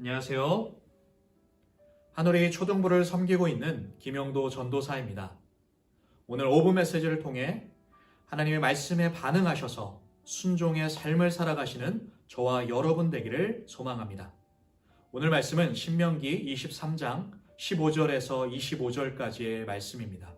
안녕하세요. 하늘이 초등부를 섬기고 있는 김영도 전도사입니다. 오늘 오브 메시지를 통해 하나님의 말씀에 반응하셔서 순종의 삶을 살아가시는 저와 여러분 되기를 소망합니다. 오늘 말씀은 신명기 23장 15절에서 25절까지의 말씀입니다.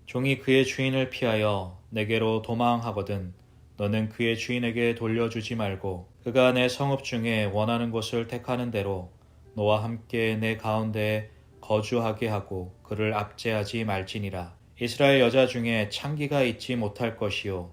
종이 그의 주인을 피하여 내게로 도망하거든 너는 그의 주인에게 돌려주지 말고 그가 내 성읍 중에 원하는 곳을 택하는 대로 너와 함께 내 가운데에 거주하게 하고 그를 압제하지 말지니라. 이스라엘 여자 중에 창기가 있지 못할 것이요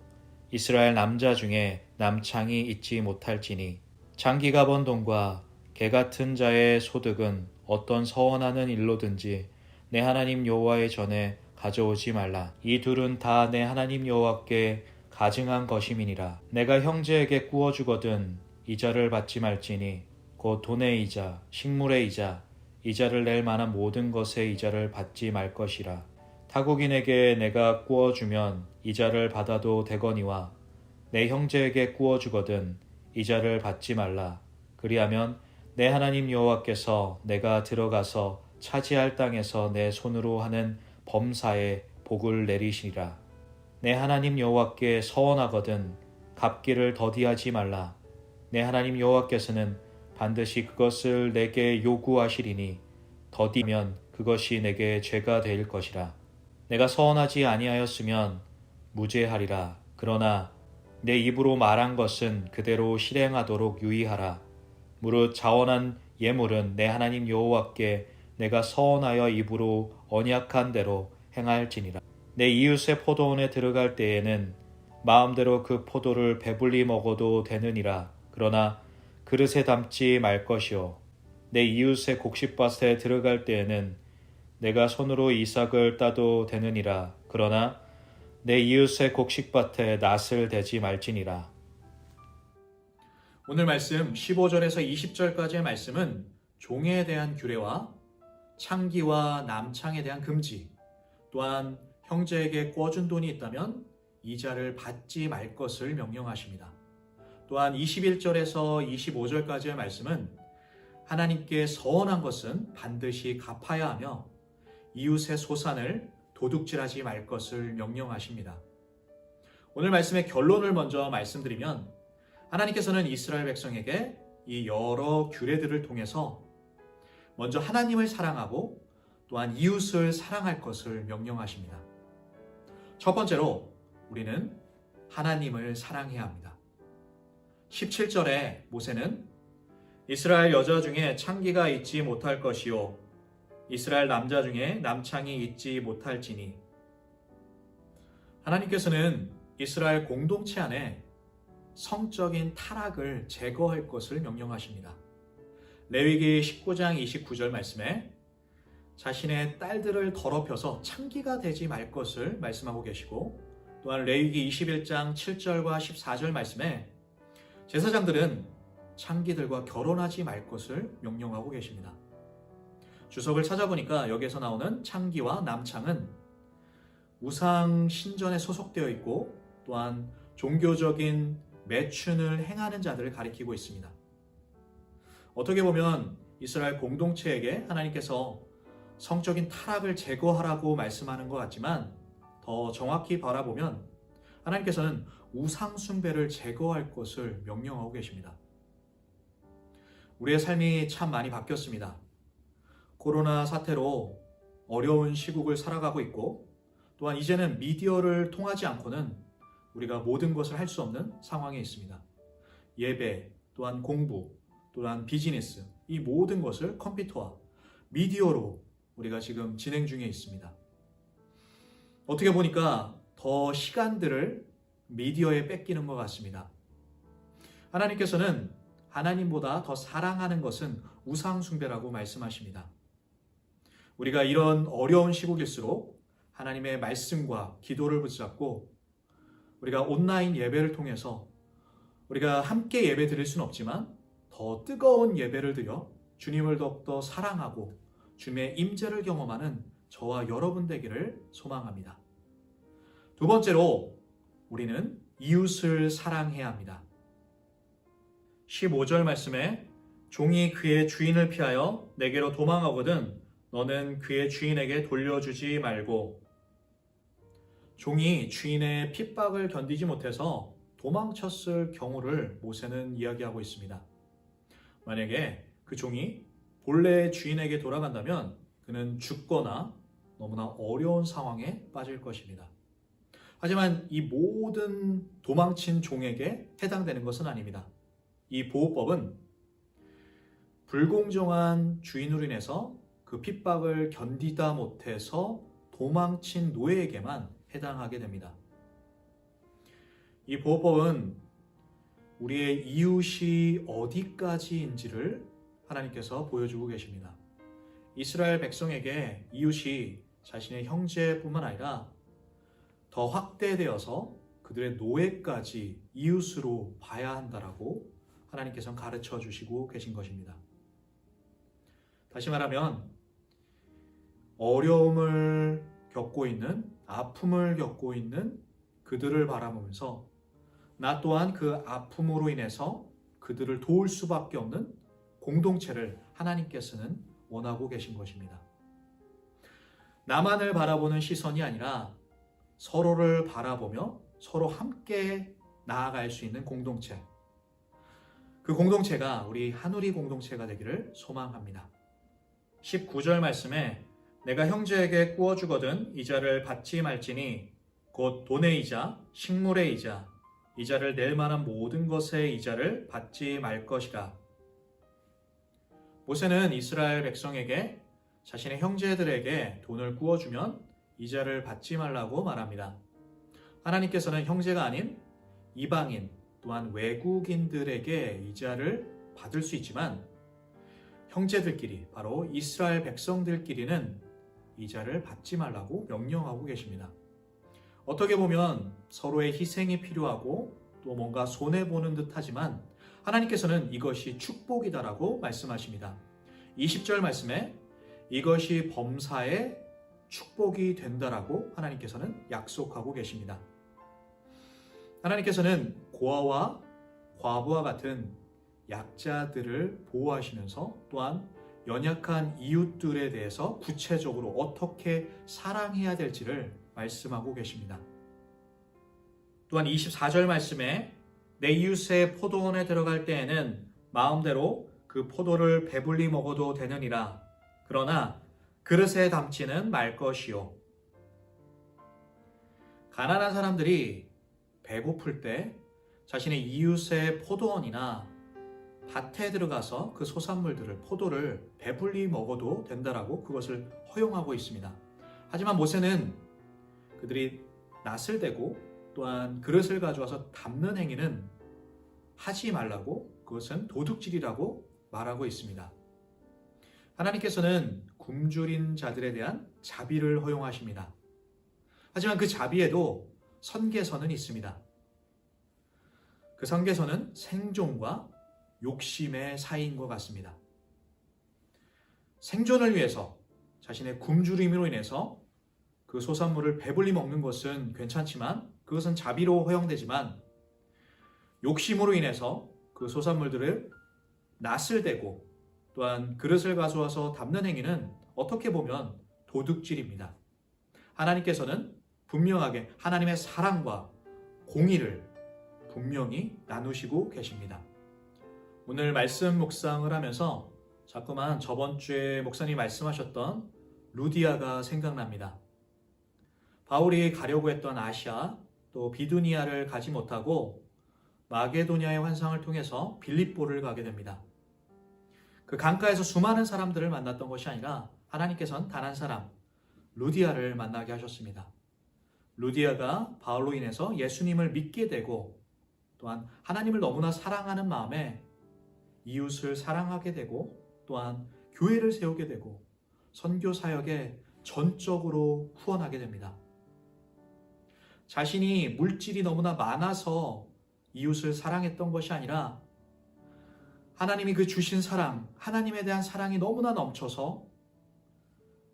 이스라엘 남자 중에 남창이 있지 못할지니 창기가 번 돈과 개 같은 자의 소득은 어떤 서원하는 일로든지 내 하나님 여호와의 전에 가져오지 말라. 이 둘은 다 내 하나님 여호와께 가증한 것임이니라. 내가 형제에게 구워주거든 이자를 받지 말지니 곧 돈의 이자, 식물의 이자, 이자를 낼 만한 모든 것의 이자를 받지 말 것이라. 타국인에게 내가 구워주면 이자를 받아도 되거니와 내 형제에게 구워주거든 이자를 받지 말라. 그리하면 내 하나님 여호와께서 내가 들어가서 차지할 땅에서 내 손으로 하는 범사에 복을 내리시리라. 내 하나님 여호와께 서원하거든 갚기를 더디하지 말라. 내 하나님 여호와께서는 반드시 그것을 내게 요구하시리니 더디면 그것이 내게 죄가 될 것이라. 내가 서원하지 아니하였으면 무죄하리라. 그러나 내 입으로 말한 것은 그대로 실행하도록 유의하라. 무릇 자원한 예물은 내 하나님 여호와께 내가 서원하여 입으로 언약한 대로 행할지니라. 내 이웃의 포도원에 들어갈 때에는 마음대로 그 포도를 배불리 먹어도 되느니라. 그러나 그릇에 담지 말 것이요 내 이웃의 곡식밭에 들어갈 때에는 내가 손으로 이삭을 따도 되느니라. 그러나 내 이웃의 곡식밭에 낫을 대지 말지니라. 오늘 말씀 15절에서 20절까지의 말씀은 종에 대한 규례와 창기와 남창에 대한 금지, 또한 형제에게 꿔준 돈이 있다면 이자를 받지 말 것을 명령하십니다. 또한 21절에서 25절까지의 말씀은 하나님께 서원한 것은 반드시 갚아야 하며 이웃의 소산을 도둑질하지 말 것을 명령하십니다. 오늘 말씀의 결론을 먼저 말씀드리면 하나님께서는 이스라엘 백성에게 이 여러 규례들을 통해서 먼저 하나님을 사랑하고 또한 이웃을 사랑할 것을 명령하십니다. 첫 번째로 우리는 하나님을 사랑해야 합니다. 17절에 모세는 이스라엘 여자 중에 창기가 있지 못할 것이요 이스라엘 남자 중에 남창이 있지 못할지니, 하나님께서는 이스라엘 공동체 안에 성적인 타락을 제거할 것을 명령하십니다. 레위기 19장 29절 말씀에 자신의 딸들을 더럽혀서 창기가 되지 말 것을 말씀하고 계시고, 또한 레위기 21장 7절과 14절 말씀에 제사장들은 창기들과 결혼하지 말 것을 명령하고 계십니다. 주석을 찾아보니까 여기에서 나오는 창기와 남창은 우상 신전에 소속되어 있고 또한 종교적인 매춘을 행하는 자들을 가리키고 있습니다. 어떻게 보면 이스라엘 공동체에게 하나님께서 성적인 타락을 제거하라고 말씀하는 것 같지만 더 정확히 바라보면 하나님께서는 우상 숭배를 제거할 것을 명령하고 계십니다. 우리의 삶이 참 많이 바뀌었습니다. 코로나 사태로 어려운 시국을 살아가고 있고 또한 이제는 미디어를 통하지 않고는 우리가 모든 것을 할 수 없는 상황에 있습니다. 예배, 또한 공부, 또한 비즈니스, 이 모든 것을 컴퓨터와 미디어로 우리가 지금 진행 중에 있습니다. 어떻게 보니까 더 시간들을 미디어에 뺏기는 것 같습니다. 하나님께서는 하나님보다 더 사랑하는 것은 우상 숭배라고 말씀하십니다. 우리가 이런 어려운 시국일수록 하나님의 말씀과 기도를 붙잡고 우리가 온라인 예배를 통해서 우리가 함께 예배 드릴 수는 없지만 더 뜨거운 예배를 드려 주님을 더욱더 사랑하고 주님의 임재를 경험하는 저와 여러분 되기를 소망합니다. 두 번째로 우리는 이웃을 사랑해야 합니다. 15절 말씀에 종이 그의 주인을 피하여 내게로 도망하거든 너는 그의 주인에게 돌려주지 말고. 종이 주인의 핍박을 견디지 못해서 도망쳤을 경우를 모세는 이야기하고 있습니다. 만약에 그 종이 본래 주인에게 돌아간다면 그는 죽거나 너무나 어려운 상황에 빠질 것입니다. 하지만 이 모든 도망친 종에게 해당되는 것은 아닙니다. 이 보호법은 불공정한 주인으로 인해서 그 핍박을 견디다 못해서 도망친 노예에게만 해당하게 됩니다. 이 보호법은 우리의 이웃이 어디까지인지를 하나님께서 보여주고 계십니다. 이스라엘 백성에게 이웃이 자신의 형제뿐만 아니라 더 확대되어서 그들의 노예까지 이웃으로 봐야 한다라고 하나님께서는 가르쳐 주시고 계신 것입니다. 다시 말하면 어려움을 겪고 있는, 아픔을 겪고 있는 그들을 바라보면서 나 또한 그 아픔으로 인해서 그들을 도울 수밖에 없는 공동체를 하나님께서는 원하고 계신 것입니다. 나만을 바라보는 시선이 아니라 서로를 바라보며 서로 함께 나아갈 수 있는 공동체. 그 공동체가 우리 한우리 공동체가 되기를 소망합니다. 19절 말씀에 내가 형제에게 구워주거든 이자를 받지 말지니 곧 돈의 이자, 식물의 이자, 이자를 낼 만한 모든 것의 이자를 받지 말 것이라. 모세는 이스라엘 백성에게 자신의 형제들에게 돈을 구워주면 이자를 받지 말라고 말합니다. 하나님께서는 형제가 아닌 이방인 또한 외국인들에게 이자를 받을 수 있지만 형제들끼리 바로 이스라엘 백성들끼리는 이자를 받지 말라고 명령하고 계십니다. 어떻게 보면 서로의 희생이 필요하고 또 뭔가 손해보는 듯 하지만 하나님께서는 이것이 축복이다라고 말씀하십니다. 20절 말씀에 이것이 범사의 축복이 된다라고 하나님께서는 약속하고 계십니다. 하나님께서는 고아와 과부와 같은 약자들을 보호하시면서 또한 연약한 이웃들에 대해서 구체적으로 어떻게 사랑해야 될지를 말씀하고 계십니다. 또한 24절 말씀에 내 이웃의 포도원에 들어갈 때에는 마음대로 그 포도를 배불리 먹어도 되느니라. 그러나 그릇에 담지는 말 것이요. 가난한 사람들이 배고플 때 자신의 이웃의 포도원이나 밭에 들어가서 그 소산물들을, 포도를 배불리 먹어도 된다라고 그것을 허용하고 있습니다. 하지만 모세는 그들이 낫을 대고 또한 그릇을 가져와서 담는 행위는 하지 말라고, 그것은 도둑질이라고 말하고 있습니다. 하나님께서는 굶주린 자들에 대한 자비를 허용하십니다. 하지만 그 자비에도 선계선은 있습니다. 그 선계선은 생존과 욕심의 사이인 것 같습니다. 생존을 위해서 자신의 굶주림으로 인해서 그 소산물을 배불리 먹는 것은 괜찮지만 그것은 자비로 허용되지만 욕심으로 인해서 그 소산물들을 낫을 대고 또한 그릇을 가져와서 담는 행위는 어떻게 보면 도둑질입니다. 하나님께서는 분명하게 하나님의 사랑과 공의를 분명히 나누시고 계십니다. 오늘 말씀 묵상을 하면서 자꾸만 저번 주에 목사님이 말씀하셨던 루디아가 생각납니다. 바울이 가려고 했던 아시아 또 비두니아를 가지 못하고 마게도냐의 환상을 통해서 빌립보를 가게 됩니다. 그 강가에서 수많은 사람들을 만났던 것이 아니라 하나님께서는 단 한 사람, 루디아를 만나게 하셨습니다. 루디아가 바울로 인해서 예수님을 믿게 되고 또한 하나님을 너무나 사랑하는 마음에 이웃을 사랑하게 되고 또한 교회를 세우게 되고 선교 사역에 전적으로 후원하게 됩니다. 자신이 물질이 너무나 많아서 이웃을 사랑했던 것이 아니라 하나님이 그 주신 사랑, 하나님에 대한 사랑이 너무나 넘쳐서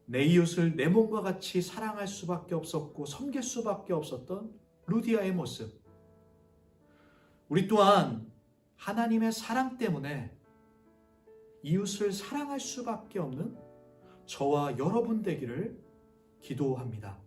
내 이웃을 내 몸과 같이 사랑할 수밖에 없었고 섬길 수밖에 없었던 루디아의 모습. 우리 또한 하나님의 사랑 때문에 이웃을 사랑할 수밖에 없는 저와 여러분 되기를 기도합니다.